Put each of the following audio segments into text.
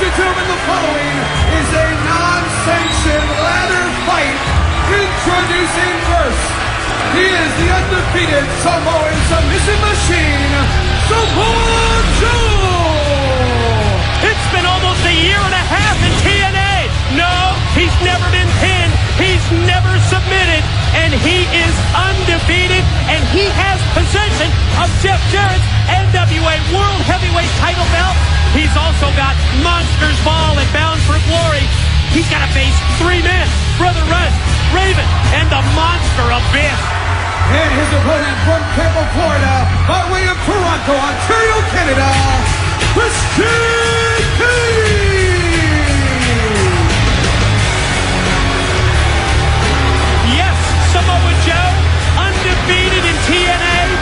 and gentlemen, the following is a non-sanctioned ladder fight. Introducing first, he is the undefeated Samoan submission machine, Samoa Joe! It's been almost a year and a half in TNA. No, he's never been pinned. He's never submitted. And he is undefeated. And he has possession of Jeff Jarrett's NWA World Heavyweight title belt. He's also got Monsters Ball and Bound for Glory. He's got to face three men, Brother Rush, Raven, and the Monster Abyss. And his opponent from Tampa, Florida, by way of Toronto, Ontario, Canada, Christian Cage! Yes, Samoa Joe, undefeated in TNA.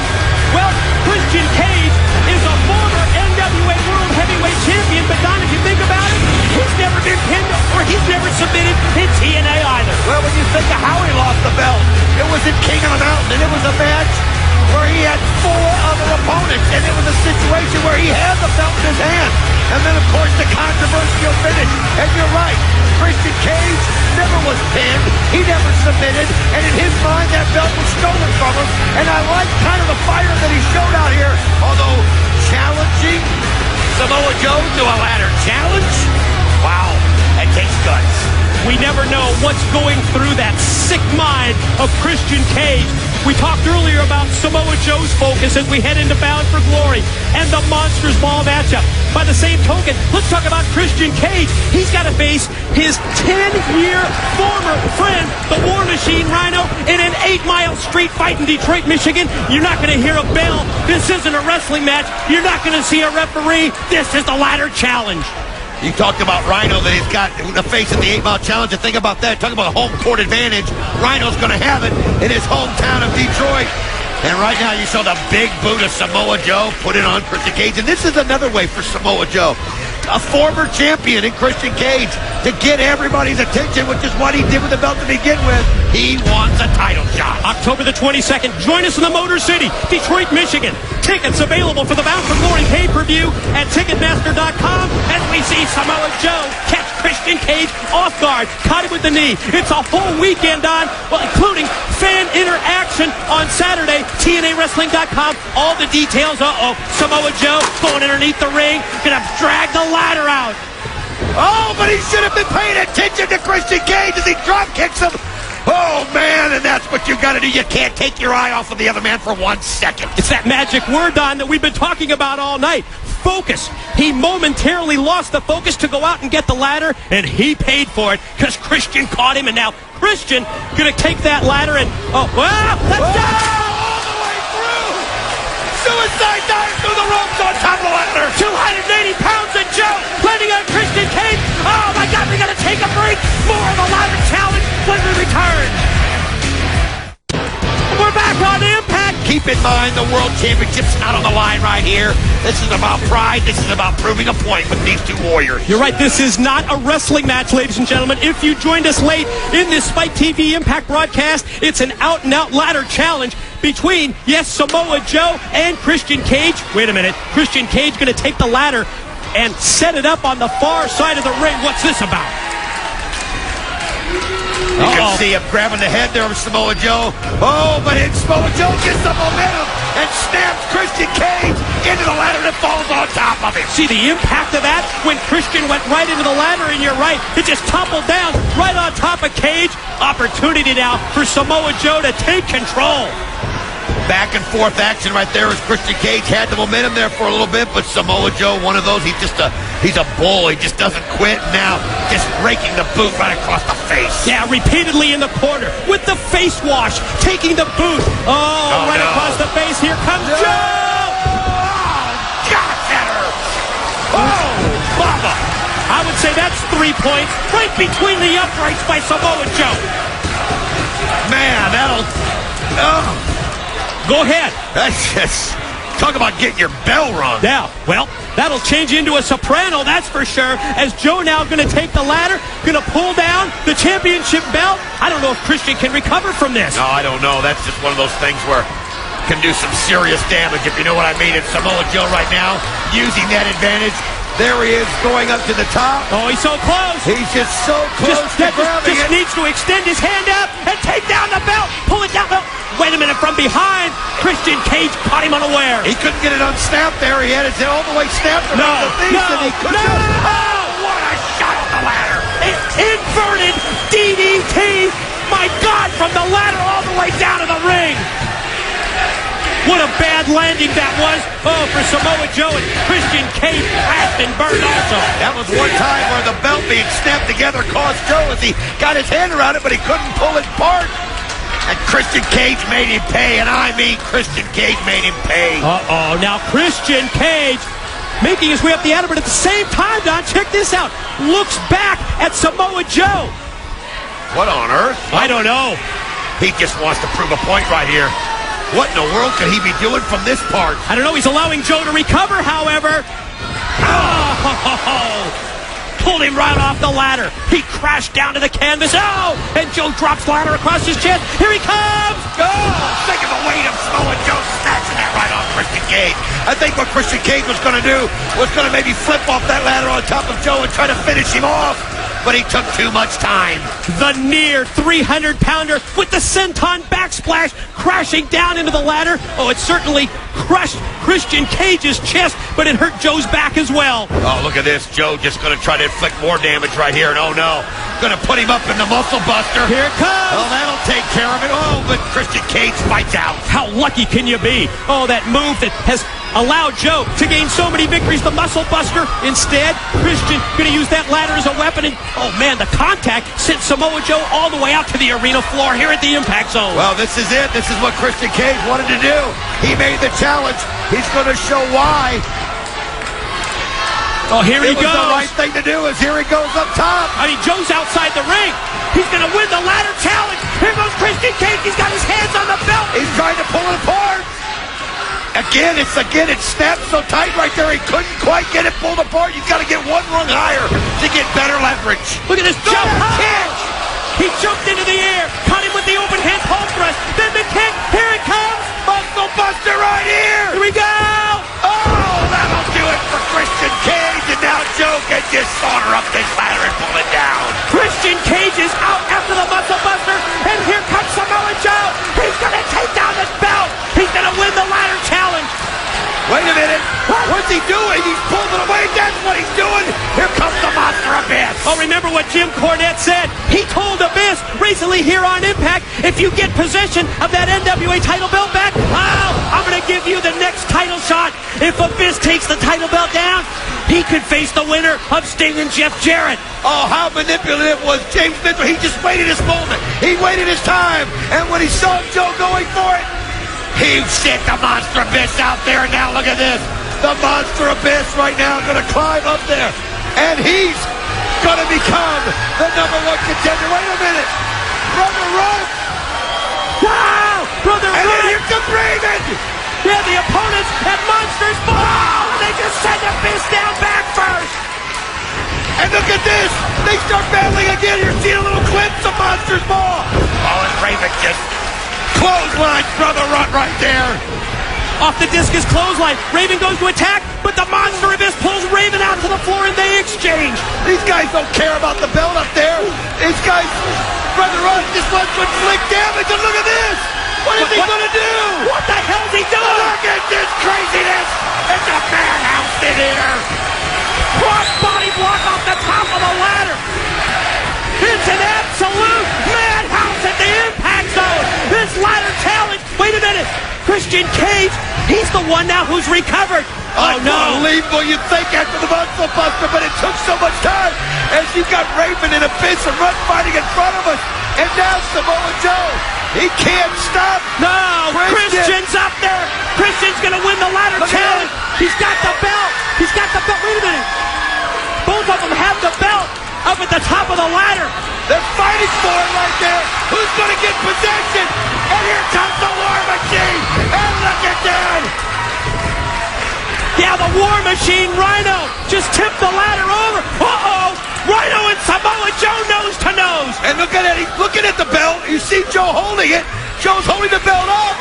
Well, Christian Cage is a former NWA World Heavyweight Champion, but Don, if you think about it, he's never been pinned or he's never submitted in TNA either. Well, when you think of how he lost the belt, it was in King of the Mountain, and it was a match where he had four other opponents, and it was a situation where he had the belt in his hand. And then, of course, the controversial finish. And you're right, Christian Cage never was pinned. He never submitted. And in his mind, that belt was stolen from him. And I like kind of the fire that he showed out here. Although challenging Samoa Joe to a ladder challenge? Wow, that takes guts. We never know what's going through that sick mind of Christian Cage. We talked earlier about Samoa Joe's focus as we head into Bound for Glory and the Monsters Ball matchup. By the same token, let's talk about Christian Cage. He's got to face his 10-year former friend, the War Machine Rhino, in an 8-mile street fight in Detroit, Michigan. You're not going to hear a bell. This isn't a wrestling match. You're not going to see a referee. This is the ladder challenge. You talked about Rhino that he's got the face of the 8-mile challenge. And think about that. Talk about home court advantage. Rhino's going to have it in his hometown of Detroit. And right now you saw the big boot of Samoa Joe put it on Christian Cage. And this is another way for Samoa Joe, a former champion in Christian Cage, to get everybody's attention, which is what he did with the belt to begin with. He wants a title shot. October the 22nd, join us in the Motor City, Detroit, Michigan. Tickets available for the Bound for Glory pay-per-view at Ticketmaster.com as we see Samoa Joe catch Christian Cage off guard, caught him with the knee. It's a full weekend on, well, including fan interaction on Saturday, TNAWrestling.com. All the details. Samoa Joe going underneath the ring, gonna drag the ladder out. Oh, but he should have been paying attention to Christian Cage as he drop kicks him. Oh, man, and that's what you got to do. You can't take your eye off of the other man for 1 second. It's that magic word, Don, that we've been talking about all night. Focus. He momentarily lost the focus to go out and get the ladder, and he paid for it because Christian caught him, and now Christian going to take that ladder and, let's go! All the way through! Suicide dive through the ropes on top of the ladder. 280 pounds of Joe landing on Christian Cage. Oh, my God, we got to take a break. More of the ladder challenge when we return. We're back on Impact. Keep in mind, the World Championship's not on the line right here. This is about pride. This is about proving a point with these two warriors. You're right. This is not a wrestling match, ladies and gentlemen. If you joined us late in this Spike TV Impact broadcast, it's an out-and-out ladder challenge between, yes, Samoa Joe and Christian Cage. Wait a minute. Christian Cage going to take the ladder and set it up on the far side of the ring. What's this about? You can see him grabbing the head there of Samoa Joe. Oh, but Samoa Joe gets the momentum and snaps Christian Cage into the ladder and falls on top of him. See the impact of that when Christian went right into the ladder, and you're right, it just toppled down right on top of Cage. Opportunity now for Samoa Joe to take control. Back and forth action right there as Christian Cage had the momentum there for a little bit, but Samoa Joe, one of those, he's a bull. He just doesn't quit. Now just raking the boot right across the face. Yeah, repeatedly in the corner with the face wash, taking the boot. Right across the face. Here comes Joe. Gosh, that hurts. Oh, mama. I would say that's 3 points right between the uprights by Samoa Joe. Man, that'll... Go ahead. That's just... Talk about getting your bell rung. Yeah, well, that'll change into a soprano, that's for sure, as Joe now going to take the ladder, going to pull down the championship belt. I don't know if Christian can recover from this. No, I don't know. That's just one of those things where can do some serious damage, if you know what I mean. And Samoa Joe right now using that advantage, There he is going up to the top. Oh, he's so close. He's just so close to grabbing just it. needs to extend his hand out and take down the belt. Pull it down. Oh, wait a minute, from behind, Christian Cage caught him unaware. He couldn't get it unsnapped there. He had it all the way snapped around the face, and he couldn't. Oh, what a shot on the ladder. Inverted DDT. My God, from the ladder all the way down to the ring. What a bad landing that was. Oh, for Samoa Joe, and Christian Cage has been burned also. That was one time where the belt being snapped together cost Joe as he got his hand around it, but he couldn't pull it apart. And Christian Cage made him pay, and I mean Christian Cage made him pay. Uh-oh, now Christian Cage making his way up the ladder, but at the same time, Don, check this out. Looks back at Samoa Joe. What on earth? I don't know. He just wants to prove a point right here. What in the world could he be doing from this part? I don't know. He's allowing Joe to recover, however. Oh! Pulled him right off the ladder. He crashed down to the canvas. Oh! And Joe drops the ladder across his chest. Here he comes! Oh! Think of the weight of Samoa Joe snatching that right off Christian Cage. I think what Christian Cage was going to do was going to maybe flip off that ladder on top of Joe and try to finish him off. But he took too much time. The near 300-pounder with the senton backsplash crashing down into the ladder. Oh, it certainly crushed Christian Cage's chest, but it hurt Joe's back as well. Oh, look at this. Joe just going to try to inflict more damage right here. And oh, no. Going to put him up in the muscle buster. Here it comes. Oh, that'll take care of it. Oh, but Christian Cage fights out. How lucky can you be? Oh, that move that has allowed Joe to gain so many victories, the muscle buster. Instead, Christian going to use that ladder as a weapon. And, oh, man, the contact sent Samoa Joe all the way out to the arena floor here at the Impact Zone. Well, this is it. This is what Christian Cage wanted to do. He made the challenge. He's going to show why. Oh, here he goes. The right thing to do is here he goes up top. I mean, Joe's outside the ring. He's going to win the ladder challenge. Here goes Christian Cage. He's got his hands on the belt. He's trying to pull it apart. Again, it snapped so tight right there, he couldn't quite get it pulled apart. You've got to get one rung higher to get better leverage. Look at this jump kick. He jumped into the air, caught him with the open hand palm thrust. Then the kick. Here it comes. Muscle buster right here. Here we go. Oh, that'll do it for Christian Cage. And now Joe can just saunter up this ladder and pull it down. Christian Cage is out after the muscle buster. And here comes Samoa Joe. He's going to take down this belt. He's going to win the ladder challenge. Wait a minute. What's he doing? He's pulled it away. That's what he's doing. Here comes the Monster Abyss. Oh, remember what Jim Cornette said? He told Abyss recently here on Impact, if you get possession of that NWA title belt back, I'm going to give you the next title shot. If Abyss takes the title belt down, he could face the winner of Sting and Jeff Jarrett. Oh, how manipulative was James Mitchell. He just waited his moment. He waited his time. And when he saw Joe going for it, he sent the Monster Abyss out there. And now look at this. The Monster Abyss right now going to climb up there. And he's going to become the #1 contender. Wait a minute. Brother Roach. Wow! Brother Roach. And then here comes Raven. Yeah, the opponents at Monsters Ball. Oh, they just send Abyss down back first. And look at this. They start battling again. You're seeing a little glimpse of Monsters Ball. Oh, and Raven just clothesline Brother Runt right there. Off the discus clothesline. Raven goes to attack, but the Monster Abyss pulls Raven out to the floor and they exchange. These guys don't care about the belt up there. These guys, Brother Runt just wants to inflict damage. And look at this. What is he going to do? What the hell is he doing? Look at this craziness. It's a madhouse in here. Cross body block off the top of the ladder. It's an absolute madhouse at the Impact Zone. This ladder challenge. Wait a minute. Christian Cage, he's the one now who's recovered. Oh, no. Unbelievable. You'd think after the muscle buster, but it took so much time. As you've got Raven and Abyss and Runt fighting in front of us. And now Samoa Joe. He can't stop. No, Christian's up there. Christian's going to win the ladder challenge. He's got the belt. He's got the belt. Wait a minute. Both of them have the belt up at the top of the ladder. They're fighting for it right there. Who's going to get possession? And here comes the War Machine. And look at that. Yeah, the War Machine, Rhino, just tipped the ladder over. Uh-oh. Rhino and Samoa Joe nose to nose. And look at it. He's looking at the belt. You see Joe holding it. Joe's holding the belt up.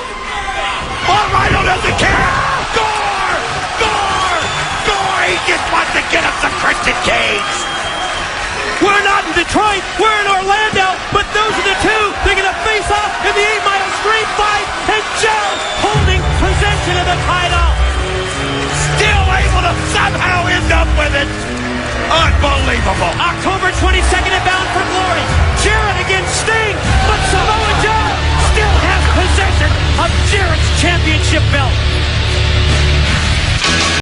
Oh, Rhino doesn't care. Gore! Gore! Gore! He just wants to get a Detroit. We're in Orlando, but those are the two. They're going to face off in the 8-mile street fight, and Joe holding possession of the title. Still able to somehow end up with it. Unbelievable. October 22nd at Bound for Glory. Jarrett against Sting.